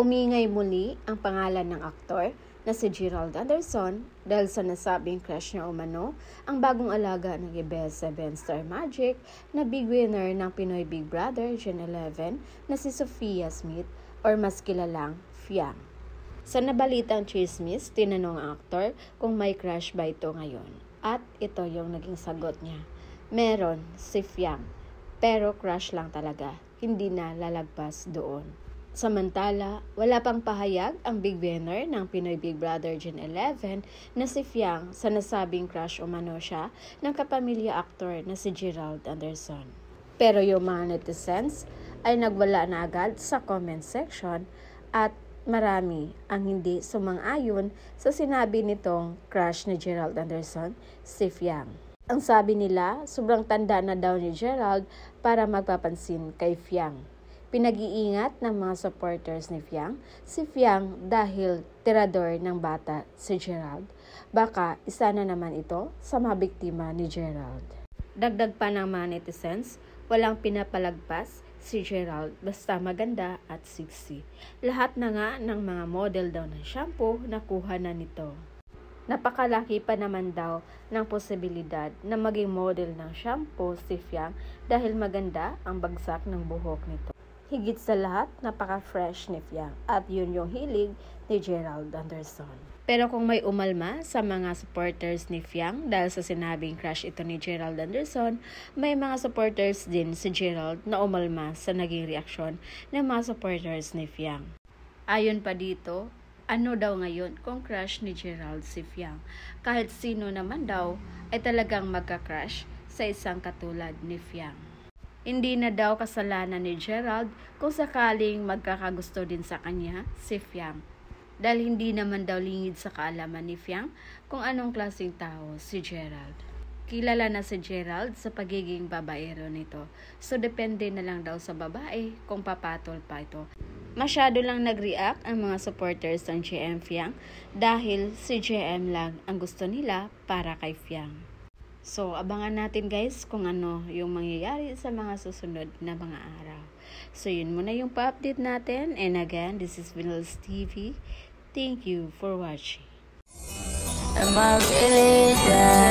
Umingay muli ang pangalan ng aktor na si Gerald Anderson dahil sa nasabing crush niya umano ang bagong alaga ng ABS-CBN Star Magic na big winner ng Pinoy Big Brother Gen 11 na si Sofia Smith or mas kilalang Fiang. Sa nabalitang chismis, tinanong ang aktor kung may crush ba ito ngayon. At ito yung naging sagot niya. Meron, si Fiang. Pero crush lang talaga, hindi na lalagpas doon. Samantala, wala pang pahayag ang big winner ng Pinoy Big Brother Gen 11 na si Fiang sa nasabing crush umano siya ng kapamilya aktor na si Gerald Anderson. Pero yung mga netizens ay nagwala na agad sa comment section at marami ang hindi sumang-ayon sa sinabi nitong crush ni Gerald Anderson, si Fiang. Ang sabi nila, sobrang tanda na daw ni Gerald para magpapansin kay Fiang. Pinag-iingat ng mga supporters ni Fiang, si Fiang dahil tirador ng bata si Gerald. Baka isa na naman ito sa mga biktima ni Gerald. Dagdag pa ng mga netizens, walang pinapalagpas si Gerald basta maganda at sexy. Lahat na nga ng mga model daw ng shampoo nakuha na nito. Napakalaki pa naman daw ng posibilidad na maging model ng shampoo si Fiang dahil maganda ang bagsak ng buhok nito. Higit sa lahat, napaka-fresh ni Fiang at yun yung hilig ni Gerald Anderson. Pero kung may umalma sa mga supporters ni Fiang dahil sa sinabing crush ito ni Gerald Anderson, may mga supporters din si Gerald na umalma sa naging reaksyon ng mga supporters ni Fiang. Ayon pa dito, ano daw ngayon kung crush ni Gerald si Fiang? Kahit sino naman daw ay talagang magka-crush sa isang katulad ni Fiang. Hindi na daw kasalanan ni Gerald kung sakaling magkakagusto din sa kanya si Fiang. Dahil hindi naman daw lingid sa kaalaman ni Fiang kung anong klaseng tao si Gerald. Kilala na si Gerald sa pagiging babaero nito. So depende na lang daw sa babae kung papatol pa ito. Masyado lang nag-react ang mga supporters ng GM Fiang dahil si GM lang ang gusto nila para kay Fiang. So, abangan natin guys kung ano yung mangyayari sa mga susunod na mga araw. So, yun muna yung pa-update natin. And again, this is Vinils TV. Thank you for watching. Am I really dead?